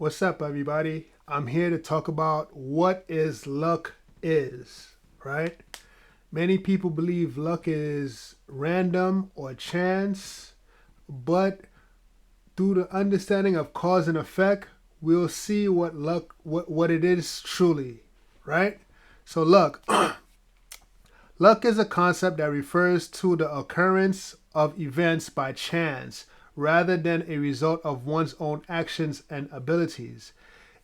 What's up, everybody? I'm here to talk about what is luck is, right? Many people believe luck is random or chance, but through the understanding of cause and effect, we'll see what it is truly, right? So luck, luck is a concept that refers to the occurrence of events by chance rather than a result of one's own actions and abilities.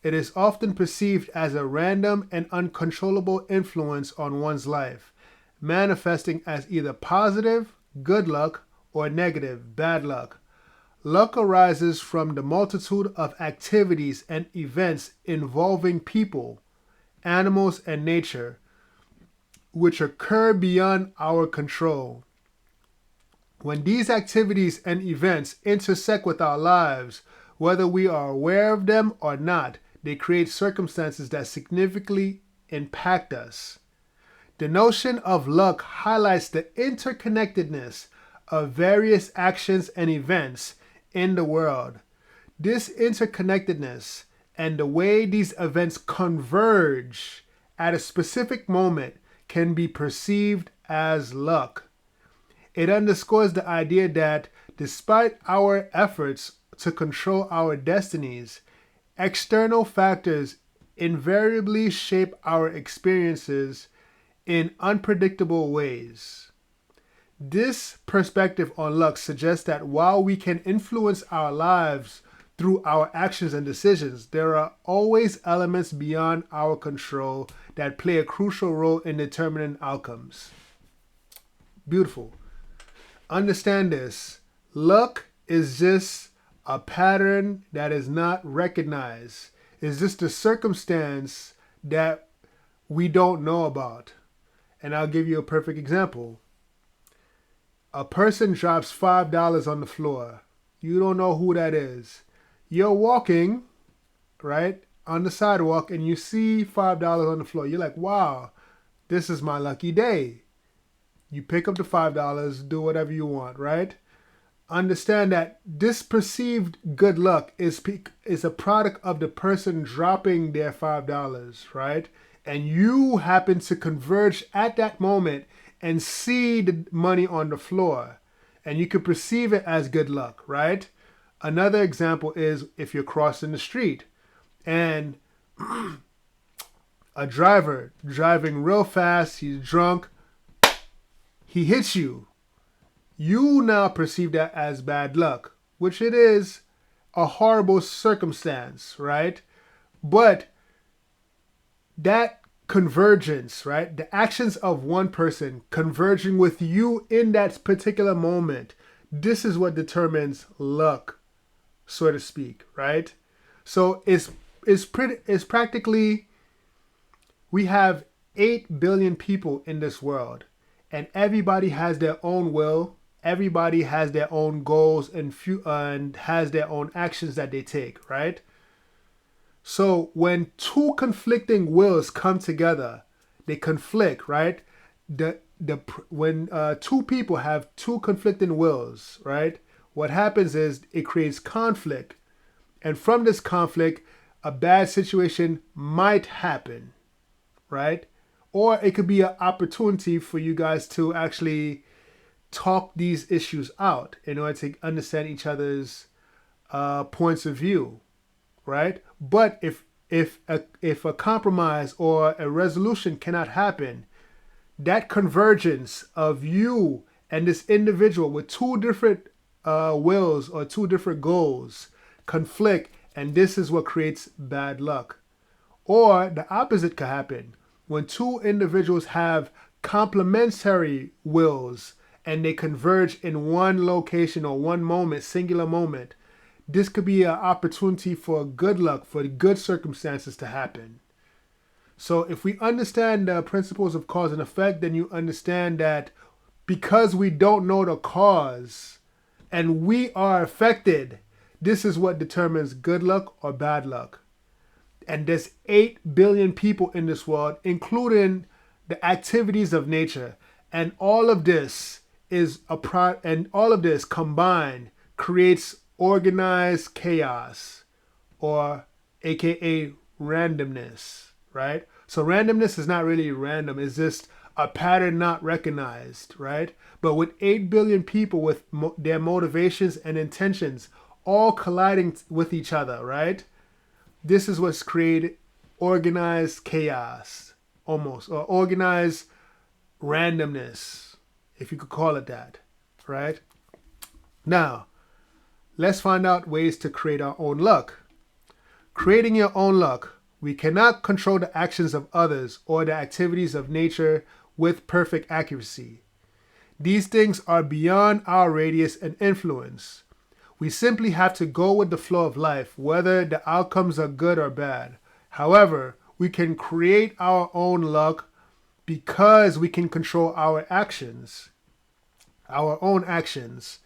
It is often perceived as a random and uncontrollable influence on one's life, manifesting as either positive, good luck, or negative, bad luck. Luck arises from the multitude of activities and events involving people, animals, and nature, which occur beyond our control. When these activities and events intersect with our lives, whether we are aware of them or not, they create circumstances that significantly impact us. The notion of luck highlights the interconnectedness of various actions and events in the world. This interconnectedness and the way these events converge at a specific moment can be perceived as luck. It underscores the idea that despite our efforts to control our destinies, external factors invariably shape our experiences in unpredictable ways. This perspective on luck suggests that while we can influence our lives through our actions and decisions, there are always elements beyond our control that play a crucial role in determining outcomes. Beautiful. Understand this. Luck is just a pattern that is not recognized. It's just a circumstance that we don't know about. And I'll give you a perfect example. A person drops $5 on the floor. You don't know who that is. You're walking, right, on the sidewalk and you see $5 on the floor. You're like, wow, this is my lucky day. You pick up the $5, do whatever you want, right? Understand that this perceived good luck is a product of the person dropping their $5, right? And you happen to converge at that moment and see the money on the floor. And you can perceive it as good luck, right? Another example is if you're crossing the street and a driver driving real fast, he's drunk, he hits you. You now perceive that as bad luck, which it is a horrible circumstance, right? But that convergence, right? The actions of one person converging with you in that particular moment, this is what determines luck, so to speak, right? So it's practically, we have 8 billion people in this world, and everybody has their own will. Everybody has their own goals and has their own actions that they take, right? So when two conflicting wills come together, they conflict, right? When two people have two conflicting wills, right? What happens is it creates conflict, and from this conflict, a bad situation might happen, right? Or it could be an opportunity for you guys to actually talk these issues out in order to understand each other's points of view, right? But if a compromise or a resolution cannot happen, that convergence of you and this individual with two different wills or two different goals conflict, and this is what creates bad luck. Or the opposite could happen when two individuals have complementary wills and they converge in one location or one moment, singular moment. This could be an opportunity for good luck, for good circumstances to happen. So if we understand the principles of cause and effect, then you understand that because we don't know the cause and we are affected, this is what determines good luck or bad luck. And there's 8 billion people in this world, including the activities of nature. And all of this and all of this combined creates organized chaos or aka randomness, right? So randomness is not really random, it's just a pattern not recognized, right? But with 8 billion people with their motivations and intentions all colliding with each other, right? This is what's created organized chaos, almost, or organized randomness, if you could call it that, right? Now, let's find out ways to create our own luck. Creating your own luck. We cannot control the actions of others or the activities of nature with perfect accuracy. These things are beyond our radius and influence. We simply have to go with the flow of life, whether the outcomes are good or bad. However, we can create our own luck because we can control our actions, our own actions.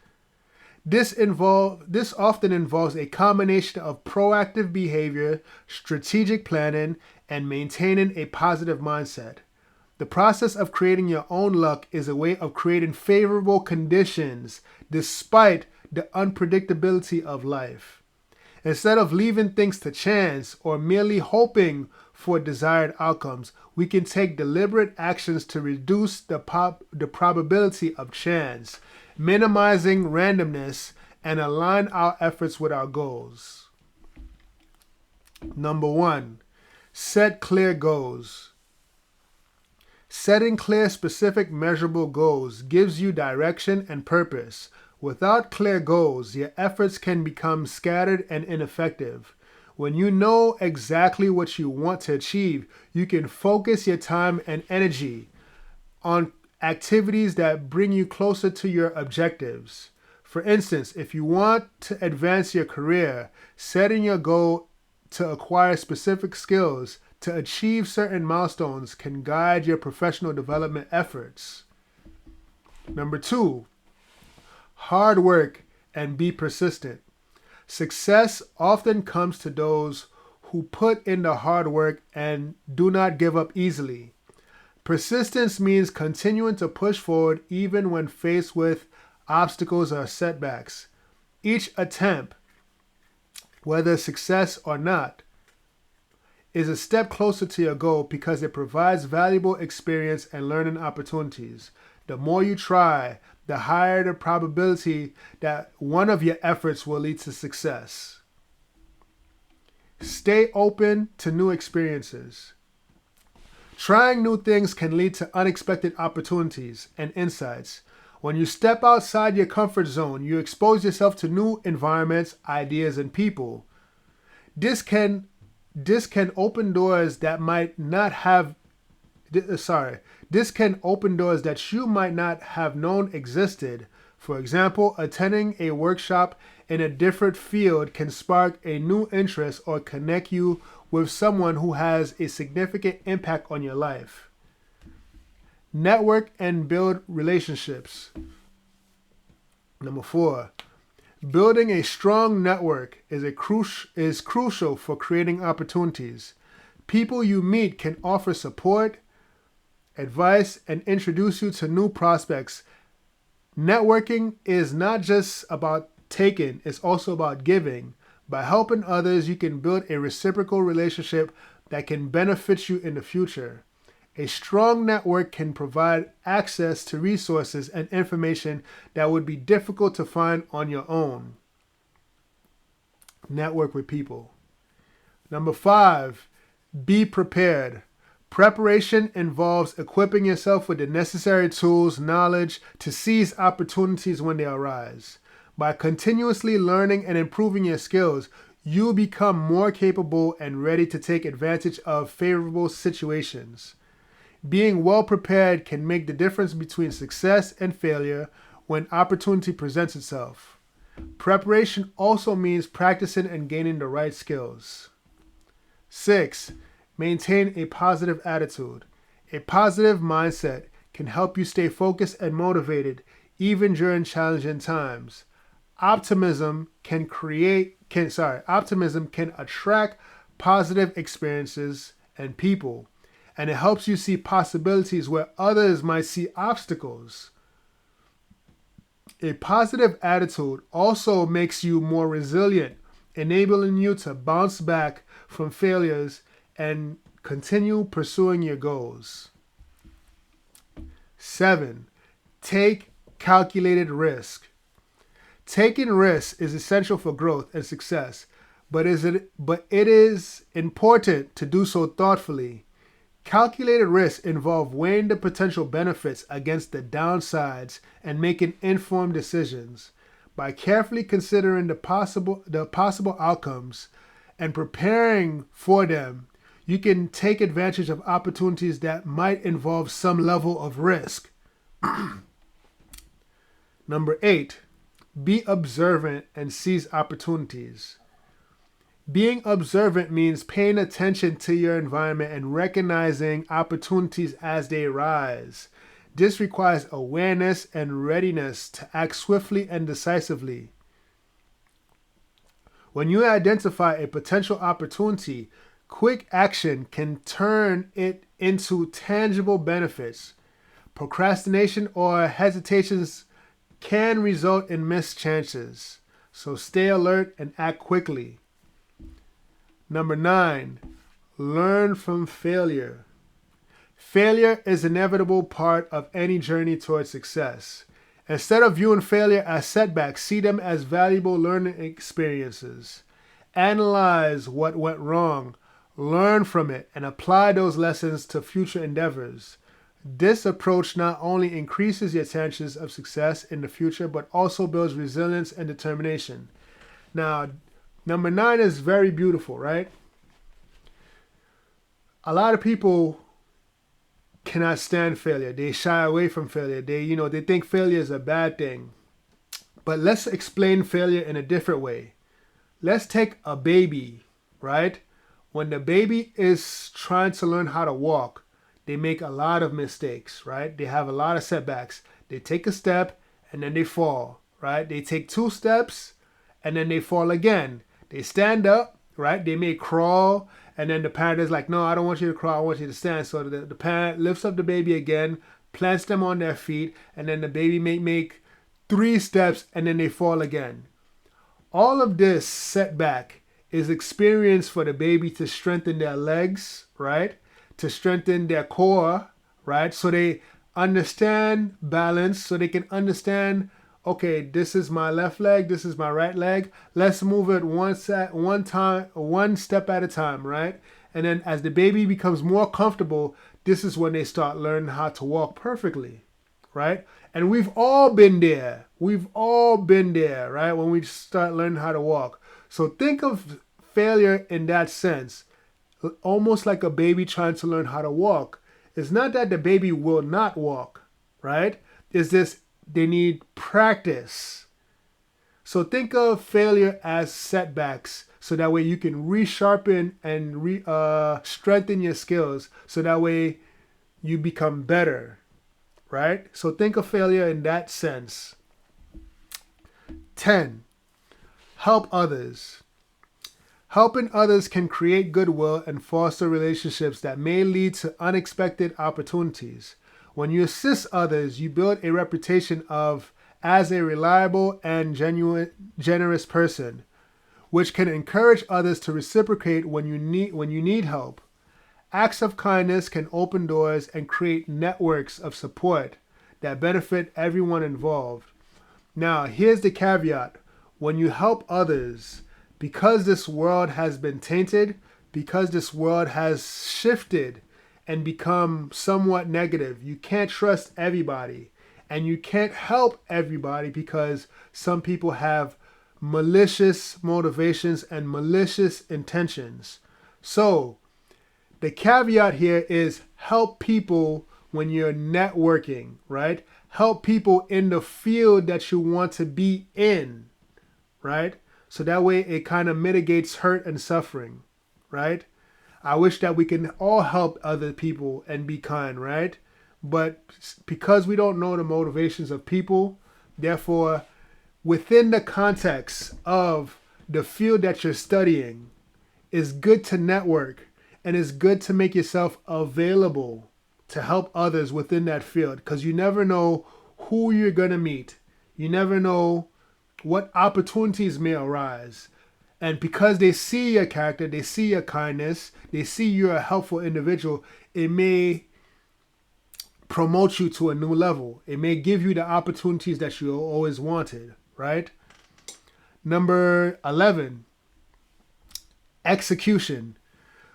This often involves a combination of proactive behavior, strategic planning, and maintaining a positive mindset. The process of creating your own luck is a way of creating favorable conditions despite the unpredictability of life. Instead of leaving things to chance or merely hoping for desired outcomes, we can take deliberate actions to reduce the probability of chance, minimizing randomness, and align our efforts with our goals. Number 1, set clear goals. Setting clear, specific, measurable goals gives you direction and purpose. Without clear goals, your efforts can become scattered and ineffective. When you know exactly what you want to achieve, you can focus your time and energy on activities that bring you closer to your objectives. For instance, if you want to advance your career, setting your goal to acquire specific skills to achieve certain milestones can guide your professional development efforts. Number 2, hard work and be persistent. Success often comes to those who put in the hard work and do not give up easily. Persistence means continuing to push forward even when faced with obstacles or setbacks. Each attempt, whether success or not, is a step closer to your goal because it provides valuable experience and learning opportunities. The more you try, the higher the probability that one of your efforts will lead to success. Stay open to new experiences. Trying new things can lead to unexpected opportunities and insights. When you step outside your comfort zone, you expose yourself to new environments, ideas, and people. This can open doors that This can open doors that you might not have known existed. For example, attending a workshop in a different field can spark a new interest or connect you with someone who has a significant impact on your life. Network and build relationships. Number 4, building a strong network is crucial for creating opportunities. People you meet can offer support, advice, and introduce you to new prospects. Networking is not just about taking, it's also about giving. By helping others, you can build a reciprocal relationship that can benefit you in the future. A strong network can provide access to resources and information that would be difficult to find on your own. Network with people. Number 5, be prepared. Preparation involves equipping yourself with the necessary tools, knowledge to seize opportunities when they arise. By continuously learning and improving your skills, you become more capable and ready to take advantage of favorable situations. Being well prepared can make the difference between success and failure when opportunity presents itself. Preparation also means practicing and gaining the right skills. 6, maintain a positive attitude. A positive mindset can help you stay focused and motivated even during challenging times. Optimism can attract positive experiences and people, and it helps you see possibilities where others might see obstacles. A positive attitude also makes you more resilient enabling you to bounce back from failures and continue pursuing your goals. 7. Take calculated risk. Taking risks is essential for growth and success, but it is important to do so thoughtfully. Calculated risks involve weighing the potential benefits against the downsides and making informed decisions. By carefully considering the possible outcomes and preparing for them, you can take advantage of opportunities that might involve some level of risk. Number 8, be observant and seize opportunities. Being observant means paying attention to your environment and recognizing opportunities as they arise. This requires awareness and readiness to act swiftly and decisively. When you identify a potential opportunity, quick action can turn it into tangible benefits. Procrastination or hesitations can result in missed chances, so stay alert and act quickly. Number 9, learn from failure. Failure is an inevitable part of any journey towards success. Instead of viewing failure as setbacks, see them as valuable learning experiences. Analyze what went wrong, learn from it, and apply those lessons to future endeavors. This approach not only increases your chances of success in the future, but also builds resilience and determination. Now, number 9 is very beautiful, right? A lot of people cannot stand failure. They shy away from failure. They think failure is a bad thing. But let's explain failure in a different way. Let's take a baby, right? When the baby is trying to learn how to walk, they make a lot of mistakes, right? They have a lot of setbacks. They take a step and then they fall, right? They take 2 steps and then they fall again. They stand up, right? They may crawl, and then the parent is like, no, I don't want you to crawl, I want you to stand. So the parent lifts up the baby again, plants them on their feet, and then the baby may make 3 steps and then they fall again. All of this setback is experience for the baby to strengthen their legs, right? To strengthen their core, right? So they understand balance, so they can understand, okay, this is my left leg, this is my right leg. Let's move it one step at a time, right? And then as the baby becomes more comfortable, this is when they start learning how to walk perfectly, right? And we've all been there. We've all been there, right? When we start learning how to walk. So think of failure in that sense, almost like a baby trying to learn how to walk. It's not that the baby will not walk, right? It's just they need practice. So think of failure as setbacks, so that way you can resharpen and strengthen your skills, so that way you become better, right? So think of failure in that sense. 10. Help others. Helping others can create goodwill and foster relationships that may lead to unexpected opportunities. When you assist others, you build a reputation as a reliable and generous person, which can encourage others to reciprocate when you need help. Acts of kindness can open doors and create networks of support that benefit everyone involved. Now, here's the caveat. When you help others, because this world has been tainted, because this world has shifted and become somewhat negative, you can't trust everybody, and you can't help everybody because some people have malicious motivations and malicious intentions. So the caveat here is help people when you're networking, right? Help people in the field that you want to be in, right? So that way it kind of mitigates hurt and suffering, right? I wish that we can all help other people and be kind, right? But because we don't know the motivations of people, therefore, within the context of the field that you're studying, it's good to network and it's good to make yourself available to help others within that field, because you never know who you're going to meet. You never know what opportunities may arise. And because they see your character, they see your kindness, they see you're a helpful individual, it may promote you to a new level. It may give you the opportunities that you always wanted, right? Number 11, execution.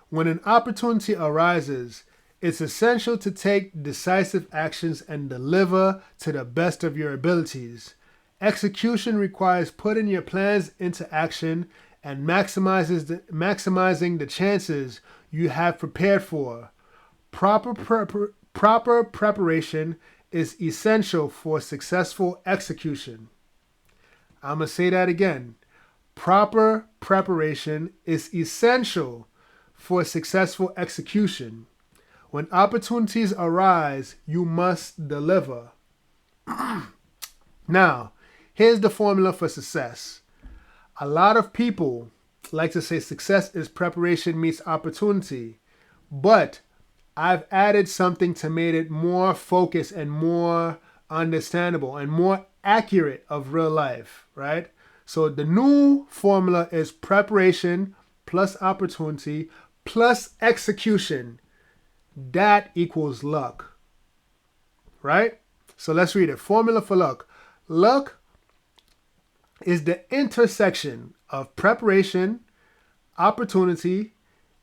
When an opportunity arises, it's essential to take decisive actions and deliver to the best of your abilities. Execution requires putting your plans into action and maximizing the chances you have prepared for. Proper preparation is essential for successful execution. I'm going to say that again. Proper preparation is essential for successful execution. When opportunities arise, you must deliver. Now, here's the formula for success. A lot of people like to say success is preparation meets opportunity, but I've added something to make it more focused and more understandable and more accurate of real life, right? So the new formula is preparation plus opportunity plus execution. That equals luck, right? So let's read it. Formula for luck. Luck is the intersection of preparation, opportunity,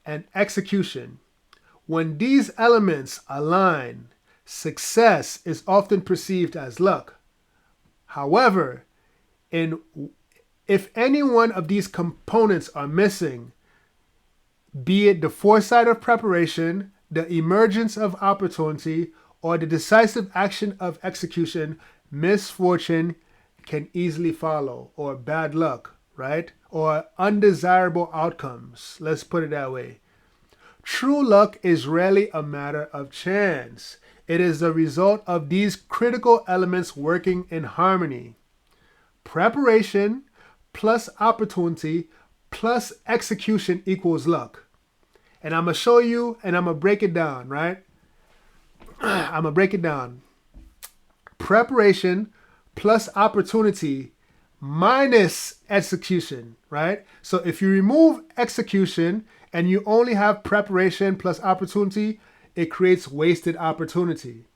and execution. When these elements align, success is often perceived as luck. However, if any one of these components are missing, be it the foresight of preparation, the emergence of opportunity, or the decisive action of execution, misfortune can easily follow, or bad luck, right? Or undesirable outcomes. Let's put it that way. True luck is rarely a matter of chance. It is the result of these critical elements working in harmony. Preparation plus opportunity plus execution equals luck. And I'm going to show you and I'm going to break it down, right? I'm going to break it down. Preparation plus opportunity minus execution, right? So if you remove execution and you only have preparation plus opportunity, it creates wasted opportunity.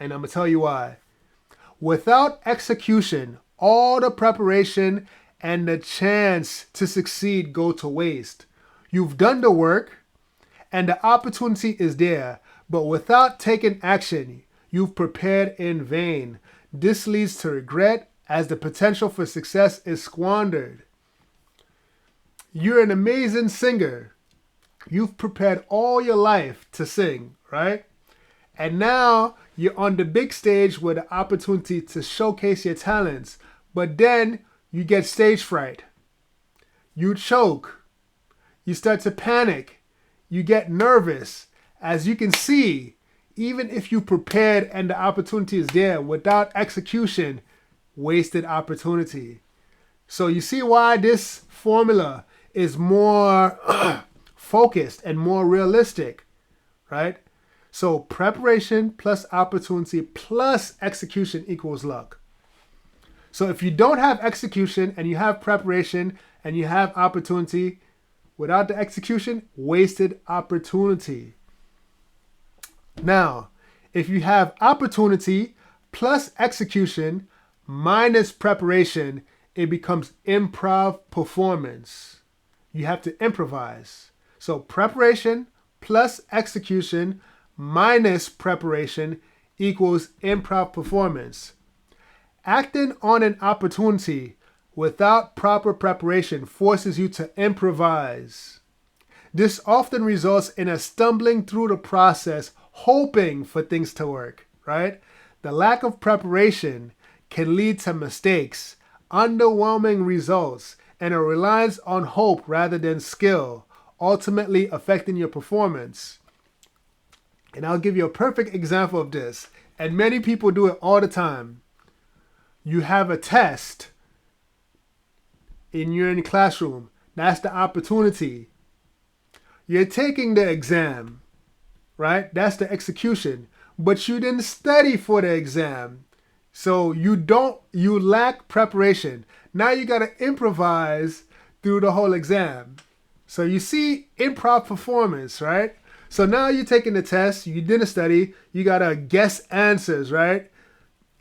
And I'm going to tell you why. Without execution, all the preparation and the chance to succeed go to waste. You've done the work and the opportunity is there, but without taking action, you've prepared in vain. This leads to regret as the potential for success is squandered. You're an amazing singer. You've prepared all your life to sing, right? And now you're on the big stage with the opportunity to showcase your talents, but then you get stage fright. You choke. You start to panic. You get nervous. As you can see, even if you prepared and the opportunity is there, without execution, wasted opportunity. So you see why this formula is more focused and more realistic, right? So preparation plus opportunity plus execution equals luck. So if you don't have execution and you have preparation and you have opportunity, without the execution, wasted opportunity. Now, if you have opportunity plus execution minus preparation, it becomes improv performance. You have to improvise. So preparation plus execution minus preparation equals improv performance. Acting on an opportunity without proper preparation forces you to improvise. This often results in a stumbling through the process, hoping for things to work, right? The lack of preparation can lead to mistakes, underwhelming results, and a reliance on hope rather than skill, ultimately affecting your performance. And I'll give you a perfect example of this, and many people do it all the time. You have a test and you're in the classroom. That's the opportunity. You're taking the exam, right? That's the execution. But you didn't study for the exam. So you lack preparation. Now you got to improvise through the whole exam. So you see improv performance, right? So now you're taking the test, you didn't study, you gotta guess answers, right?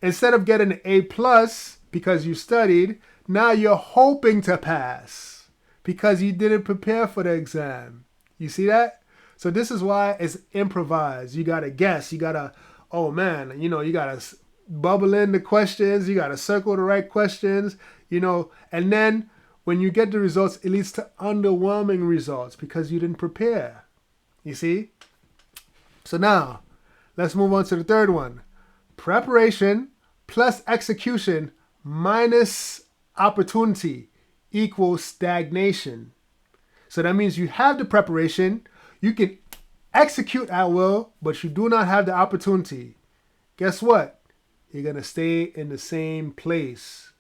Instead of getting an A plus because you studied, now you're hoping to pass because you didn't prepare for the exam. You see that? So this is why it's improvised. You gotta guess, you gotta, oh man, you gotta bubble in the questions, you gotta circle the right questions, and then when you get the results, it leads to underwhelming results because you didn't prepare. You see? So now, let's move on to the third one. Preparation plus execution minus opportunity equals stagnation. So that means you have the preparation, you can execute at will, but you do not have the opportunity. Guess what? You're going to stay in the same place.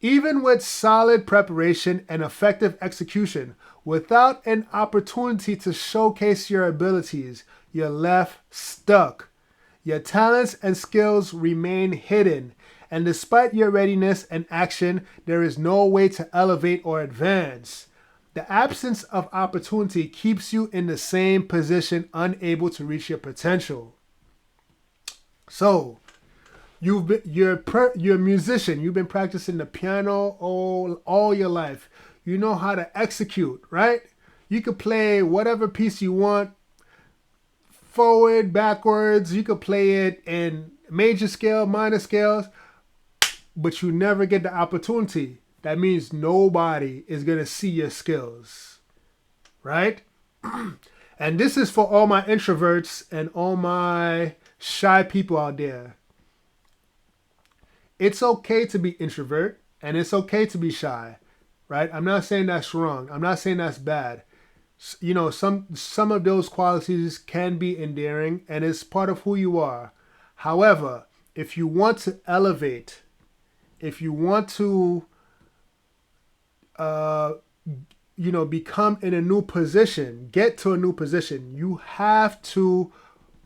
Even with solid preparation and effective execution, without an opportunity to showcase your abilities, you're left stuck. Your talents and skills remain hidden, and despite your readiness and action, there is no way to elevate or advance. The absence of opportunity keeps you in the same position, unable to reach your potential. So, you're a musician. You've been practicing the piano all your life. You know how to execute, right? You could play whatever piece you want, forward, backwards. You could play it in major scale, minor scales, but you never get the opportunity. That means nobody is going to see your skills, right? And this is for all my introverts and all my shy people out there. It's okay to be introvert and it's okay to be shy, right? I'm not saying that's wrong. I'm not saying that's bad. Some of those qualities can be endearing and it's part of who you are. However, if you want to elevate, if you want to become in a new position, get to a new position, you have to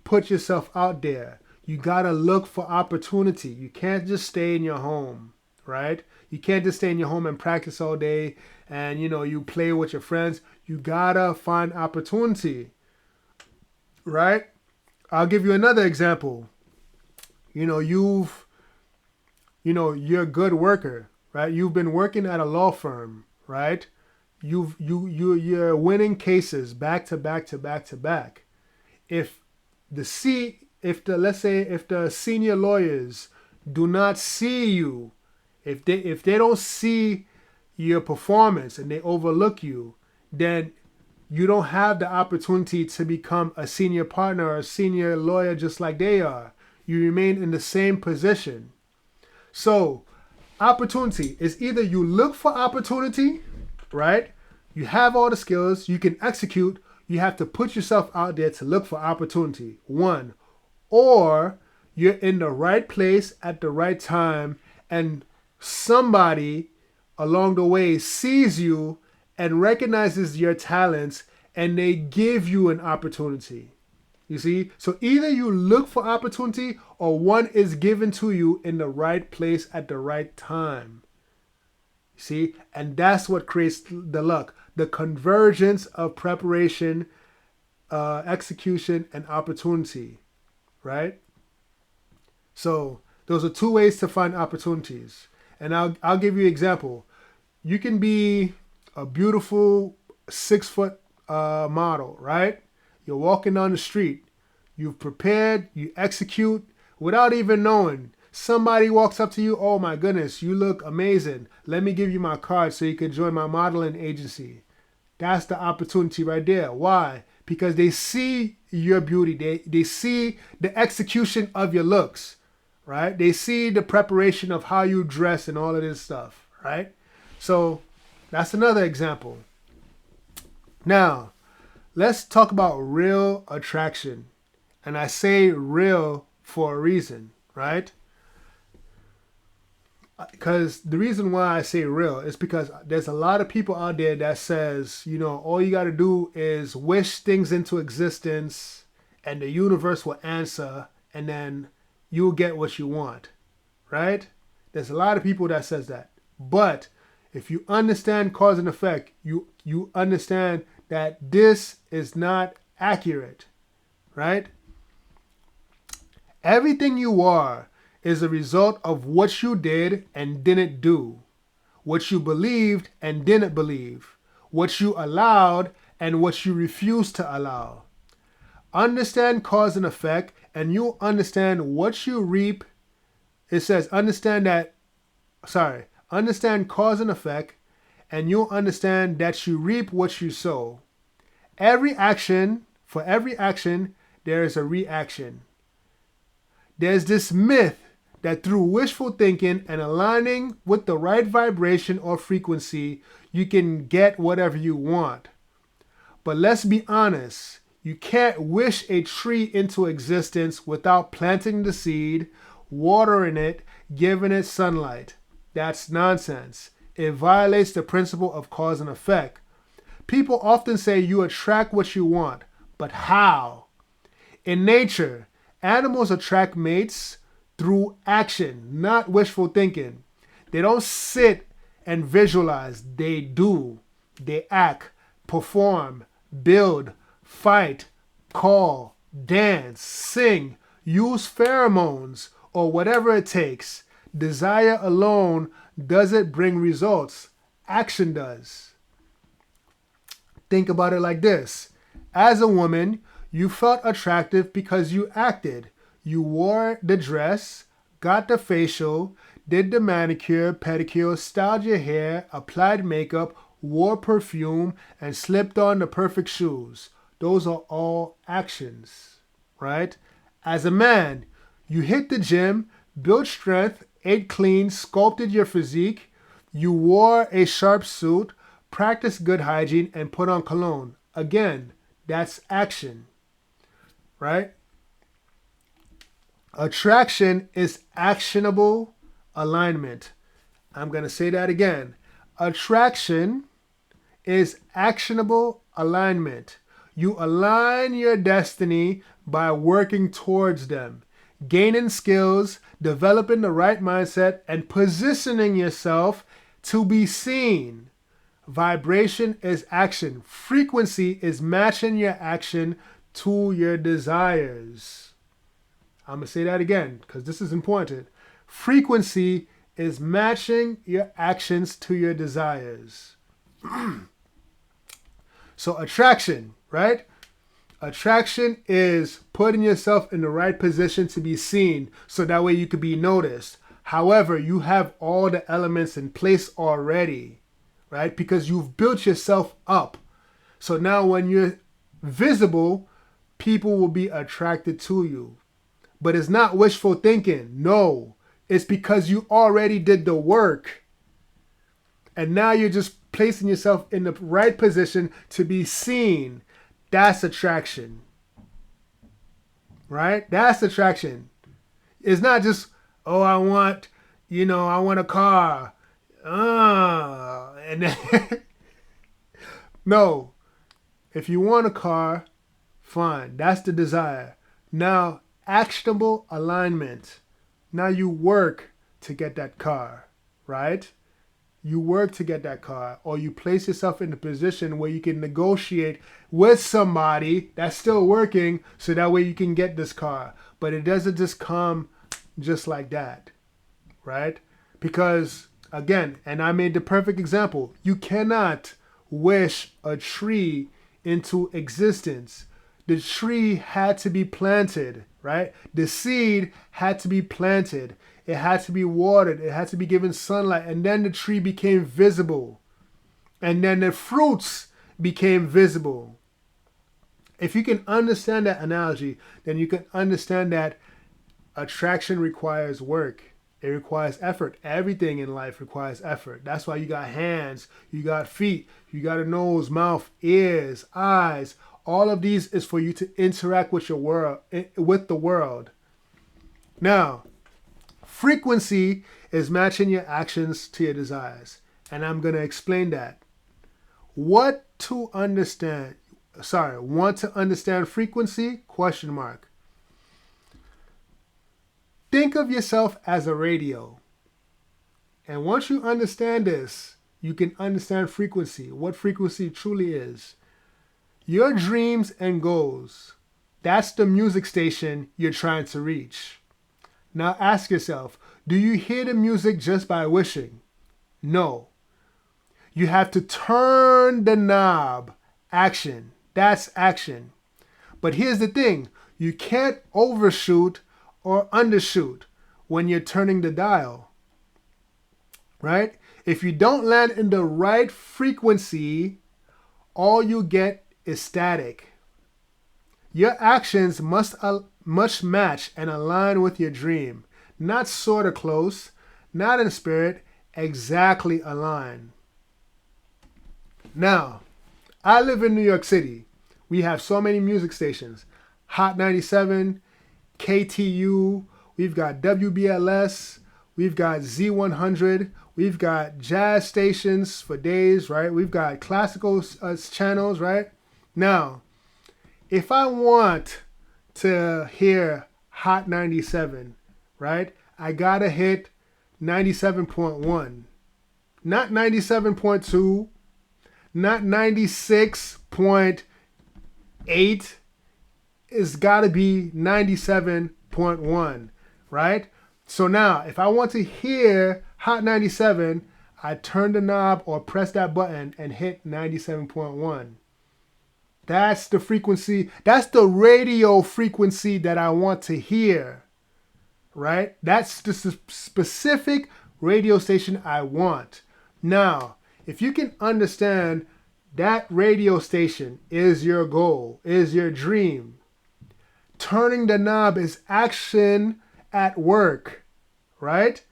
put yourself out there. You got to look for opportunity. You can't just stay in your home, right? You can't just stay in your home and practice all day and, you play with your friends. You got to find opportunity, right? I'll give you another example. You're a good worker, right? You've been working at a law firm, right? You're winning cases back to back to back to back. If the senior lawyers do not see you, if they don't see your performance and they overlook you, then you don't have the opportunity to become a senior partner or a senior lawyer just like they are. You remain in the same position. So, opportunity is either you look for opportunity, right? You have all the skills, you can execute, you have to put yourself out there to look for opportunity. One, or you're in the right place at the right time and somebody along the way sees you and recognizes your talents and they give you an opportunity. You see? So either you look for opportunity or one is given to you in the right place at the right time. You see? And that's what creates the luck. The convergence of preparation, execution, and opportunity. Right? So those are two ways to find opportunities. And I'll give you an example. You can be a beautiful 6-foot model, right? You're walking down the street. You've prepared, you execute without even knowing. Somebody walks up to you, oh my goodness, you look amazing. Let me give you my card so you can join my modeling agency. That's the opportunity right there. Why? Because they see your beauty. They see the execution of your looks, right? They see the preparation of how you dress and all of this stuff, right? So that's another example. Now, let's talk about real attraction. And I say real for a reason, right? Because the reason why I say real is because there's a lot of people out there that says, all you got to do is wish things into existence and the universe will answer and then you'll get what you want, right? There's a lot of people that says that. But If you understand cause and effect, you understand that this is not accurate, right? Everything you are is a result of what you did and didn't do, what you believed and didn't believe, what you allowed and what you refused to allow. Understand cause and effect, and you'll understand what you reap. It says understand cause and effect, and you'll understand that you reap what you sow. For every action, there is a reaction. There's this myth that through wishful thinking and aligning with the right vibration or frequency, you can get whatever you want. But let's be honest, you can't wish a tree into existence without planting the seed, watering it, giving it sunlight. That's nonsense. It violates the principle of cause and effect. People often say you attract what you want, but how? In nature, animals attract mates through action, not wishful thinking. They don't sit and visualize. They do. They act, perform, build, fight, call, dance, sing, use pheromones, or whatever it takes. Desire alone doesn't bring results. Action does. Think about it like this. As a woman, you felt attractive because you acted. You wore the dress, got the facial, did the manicure, pedicure, styled your hair, applied makeup, wore perfume, and slipped on the perfect shoes. Those are all actions, right? As a man, you hit the gym, built strength, ate clean, sculpted your physique. You wore a sharp suit, practiced good hygiene, and put on cologne. Again, that's action, right? Attraction is actionable alignment. I'm going to say that again. Attraction is actionable alignment. You align your destiny by working towards them, gaining skills, developing the right mindset, and positioning yourself to be seen. Vibration is action. Frequency is matching your action to your desires. I'm going to say that again because this is important. Frequency is matching your actions to your desires. So attraction, right? Attraction is putting yourself in the right position to be seen so that way you could be noticed. However, you have all the elements in place already, right? Because you've built yourself up. So now when you're visible, people will be attracted to you. But it's not wishful thinking. No, it's because you already did the work. And now you're just placing yourself in the right position to be seen. That's attraction. Right? That's attraction. It's not just, oh, I want a car. And then no. If you want a car, fine. That's the desire. Now, actionable alignment. Now you work to get that car, right? You work to get that car, or you place yourself in a position where you can negotiate with somebody that's still working so that way you can get this car. But it doesn't just come just like that, right? Because, again, and I made the perfect example, you cannot wish a tree into existence. The tree had to be planted, right? The seed had to be planted. It had to be watered. It had to be given sunlight. And then the tree became visible. And then the fruits became visible. If you can understand that analogy, then you can understand that attraction requires work. It requires effort. Everything in life requires effort. That's why you got hands, you got feet, you got a nose, mouth, ears, eyes. All of these is for you to interact with your world, with the world. Now, frequency is matching your actions to your desires. And I'm going to explain that. Want to understand frequency? ? Think of yourself as a radio. And once you understand this, you can understand frequency, what frequency truly is. Your dreams and goals, that's the music station you're trying to reach. Now ask yourself, do you hear the music just by wishing? No. You have to turn the knob. Action. That's action. But here's the thing. You can't overshoot or undershoot when you're turning the dial. Right? If you don't land in the right frequency, all you get is static. Your actions must match and align with your dream. Not sort of close, not in spirit, exactly align. Now, I live in New York City. We have so many music stations. Hot 97, KTU, we've got WBLS, we've got Z100, we've got jazz stations for days, right? We've got classical channels, right? Now, if I want to hear Hot 97, right, I gotta hit 97.1. Not 97.2, not 96.8. It's gotta be 97.1, right? So now, if I want to hear Hot 97, I turn the knob or press that button and hit 97.1. That's the frequency, that's the radio frequency that I want to hear, right? That's the specific radio station I want. Now, if you can understand that radio station is your goal, is your dream, turning the knob is action at work, right?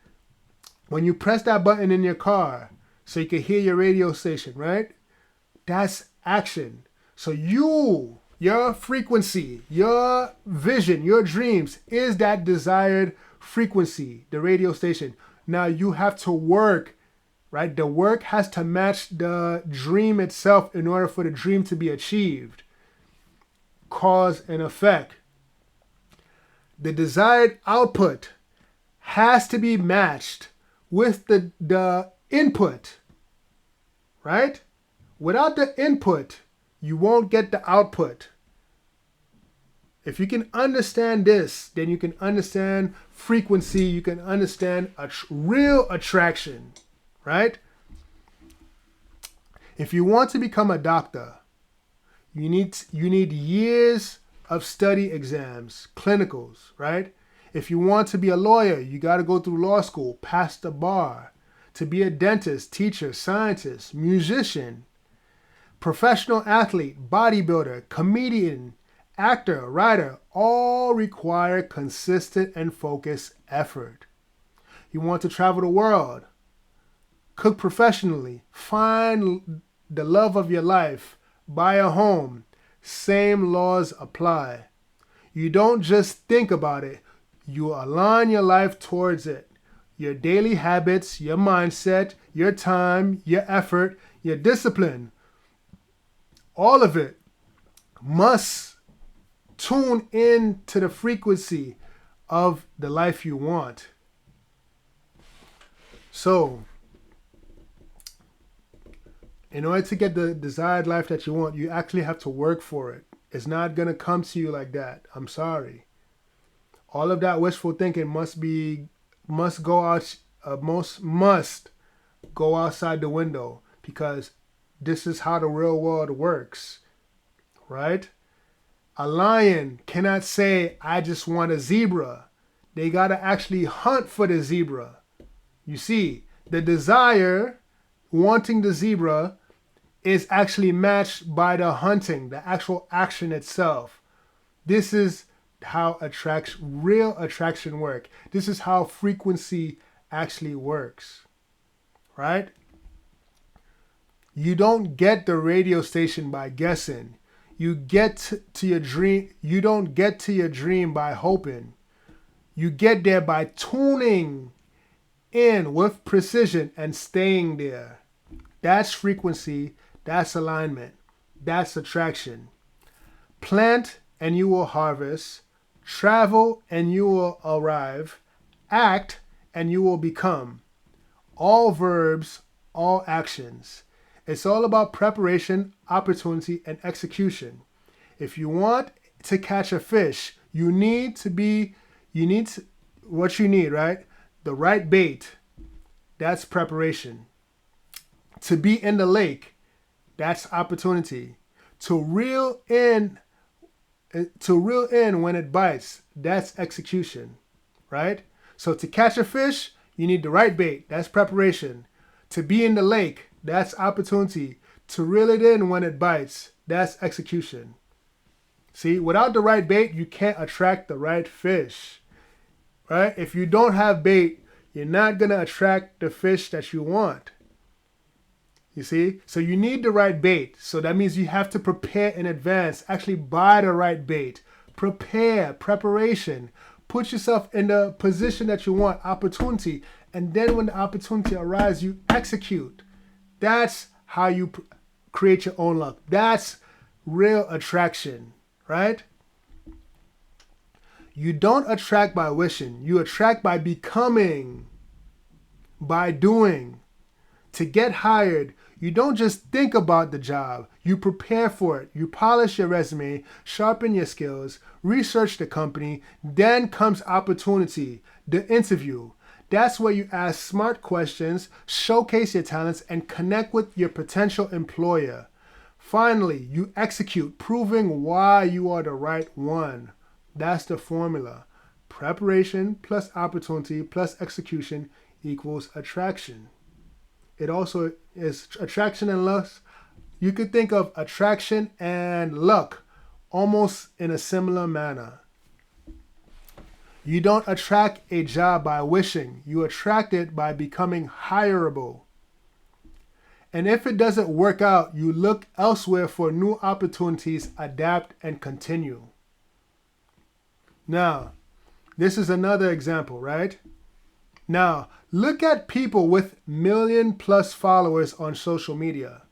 When you press that button in your car so you can hear your radio station, right? That's action. So your frequency, your vision, your dreams is that desired frequency, the radio station. Now you have to work, right? The work has to match the dream itself in order for the dream to be achieved. Cause and effect. The desired output has to be matched with the input, right? Without the input, you won't get the output. If you can understand this, then you can understand frequency, you can understand real attraction, right? If you want to become a doctor, you need years of study exams, clinicals, right? If you want to be a lawyer, you got to go through law school, pass the bar. To be a dentist, teacher, scientist, musician, professional athlete, bodybuilder, comedian, actor, writer, all require consistent and focused effort. You want to travel the world, cook professionally, find the love of your life, buy a home, same laws apply. You don't just think about it, you align your life towards it. Your daily habits, your mindset, your time, your effort, your discipline, all of it must tune in to the frequency of the life you want. So, in order to get the desired life that you want, you actually have to work for it. It's not going to come to you like that. I'm sorry. All of that wishful thinking must go outside the window, because this is how the real world works, right? A lion cannot say, I just want a zebra. They got to actually hunt for the zebra. You see, the desire, wanting the zebra, is actually matched by the hunting, the actual action itself. This is how real attraction works. This is how frequency actually works, right? You don't get the radio station by guessing. You get to your dream. You don't get to your dream by hoping. You get there by tuning in with precision and staying there. That's frequency. That's alignment. That's attraction. Plant and you will harvest. Travel and you will arrive. Act and you will become. All verbs all actions. It's all about preparation, opportunity, and execution. If you want to catch a fish, what you need, right? The right bait, that's preparation. To be in the lake, that's opportunity. To reel in when it bites, that's execution, right? So to catch a fish, you need the right bait, that's preparation. To be in the lake, that's opportunity. To reel it in when it bites, that's execution. See, without the right bait, you can't attract the right fish, right? If you don't have bait, you're not going to attract the fish that you want. You see? So you need the right bait. So that means you have to prepare in advance. Actually buy the right bait. Preparation. Put yourself in the position that you want, opportunity. And then when the opportunity arises, you execute. That's how you create your own luck. That's real attraction, right? You don't attract by wishing. You attract by becoming, by doing. To get hired, you don't just think about the job. You prepare for it. You polish your resume, sharpen your skills, research the company. Then comes opportunity, the interview. That's where you ask smart questions, showcase your talents, and connect with your potential employer. Finally, you execute, proving why you are the right one. That's the formula. Preparation plus opportunity plus execution equals attraction. It also is attraction and luck. You could think of attraction and luck almost in a similar manner. You don't attract a job by wishing. You attract it by becoming hireable. And if it doesn't work out, you look elsewhere for new opportunities, adapt, and continue. Now, this is another example, right? Now, look at people with million-plus followers on social media.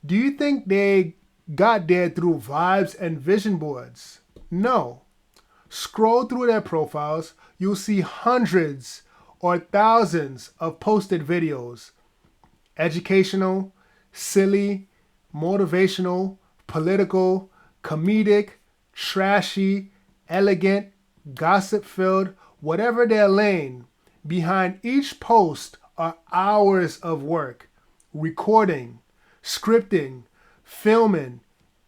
Do you think they got there through vibes and vision boards? No. Scroll through their profiles, you'll see hundreds or thousands of posted videos. Educational, silly, motivational, political, comedic, trashy, elegant, gossip-filled, whatever their lane. Behind each post are hours of work, recording, scripting, filming,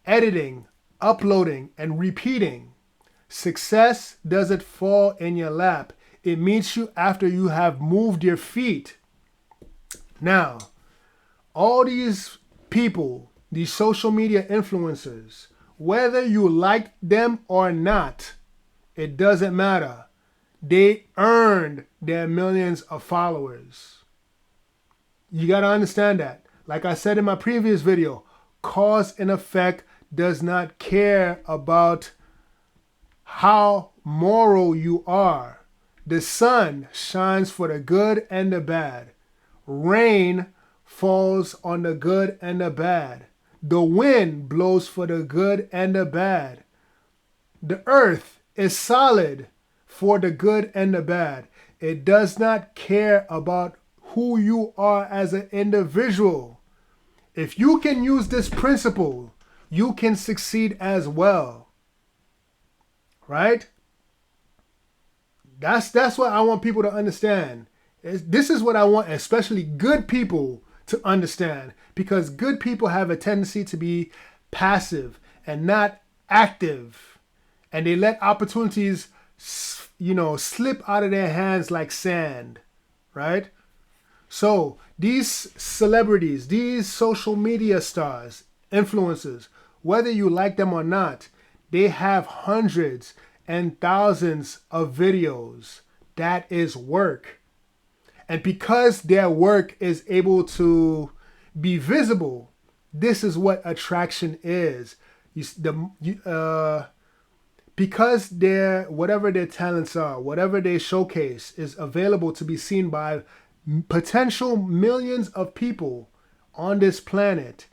editing, uploading, and repeating. Success doesn't fall in your lap. It meets you after you have moved your feet. Now, all these people, these social media influencers, whether you like them or not, it doesn't matter. They earned their millions of followers. You got to understand that. Like I said in my previous video, cause and effect does not care about how moral you are. The sun shines for the good and the bad. Rain falls on the good and the bad. The wind blows for the good and the bad. The earth is solid for the good and the bad. It does not care about who you are as an individual. If you can use this principle, you can succeed as well. Right? That's what I want people to understand. This is what I want, especially good people, to understand. Because good people have a tendency to be passive and not active. And they let opportunities, slip out of their hands like sand. Right? So these celebrities, these social media stars, influencers, whether you like them or not, they have hundreds and thousands of videos. That is work. And because their work is able to be visible, this is what attraction is. Because whatever their talents are, whatever they showcase is available to be seen by potential millions of people on this planet.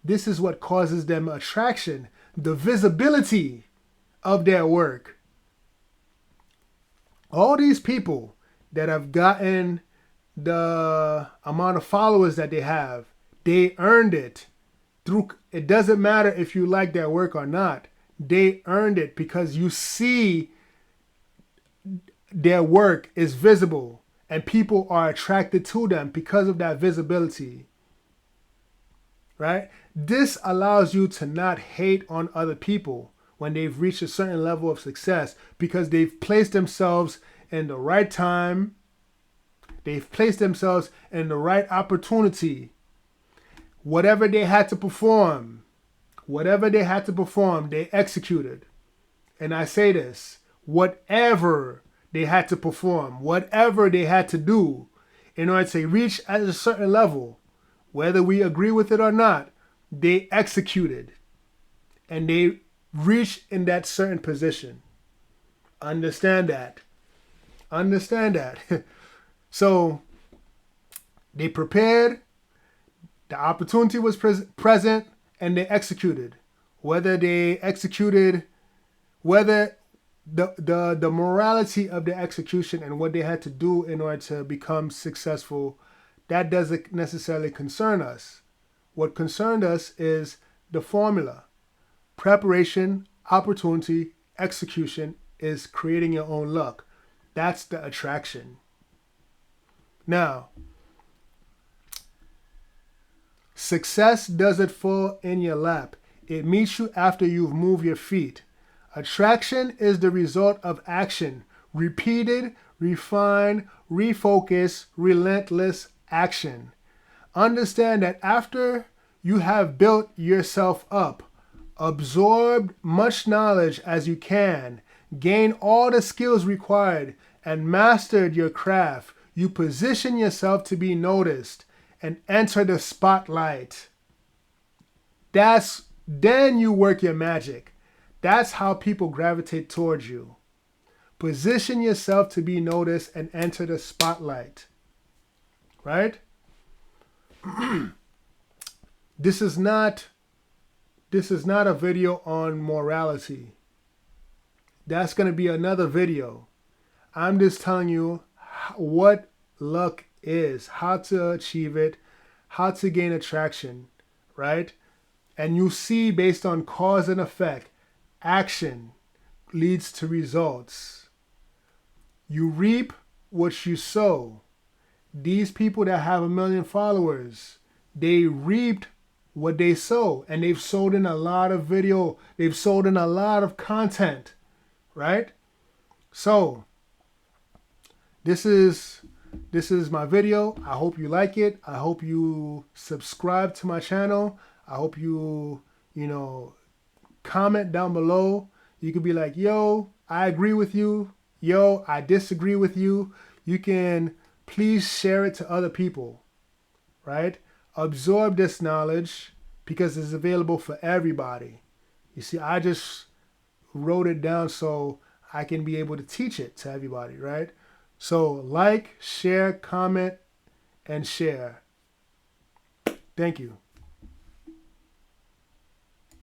This is what causes them attraction, the visibility of their work. All these people that have gotten the amount of followers that they have. They earned it. It doesn't matter if you like their work or not. They earned it because you see their work is visible and people are attracted to them because of that visibility. Right? This allows you to not hate on other people when they've reached a certain level of success because they've placed themselves in the right time. They've placed themselves in the right opportunity. Whatever they had to perform, they executed. And I say this, whatever they had to perform, whatever they had to do in order to reach at a certain level, whether we agree with it or not, they executed and they reached in that certain position. Understand that. So they prepared, the opportunity was present, and they executed. Whether the morality of the execution and what they had to do in order to become successful, that doesn't necessarily concern us. What concerned us is the formula. Preparation, opportunity, execution is creating your own luck. That's the attraction. Now, success doesn't fall in your lap. It meets you after you've moved your feet. Attraction is the result of action. Repeated, refined, refocused, relentless action. Understand that after you have built yourself up, absorbed much knowledge as you can, gained all the skills required, and mastered your craft, you position yourself to be noticed and enter the spotlight. Then you work your magic. That's how people gravitate towards you. Position yourself to be noticed and enter the spotlight. Right? This is not a video on morality. That's going to be another video. I'm just telling you what luck is, how to achieve it, how to gain attraction, right? And you see, based on cause and effect, action leads to results. You reap what you sow. These people that have 1 million followers, they reaped what they sow, and they've sold in a lot of video, they've sold in a lot of content, right? So this is my video. I hope you like it. I hope you subscribe to my channel. I hope you comment down below. You could be like, yo, I agree with you. Yo, I disagree with you. You can please share it to other people, right? Absorb this knowledge because it's available for everybody. You see, I just wrote it down so I can be able to teach it to everybody, right? So like, share, comment, and share. Thank you.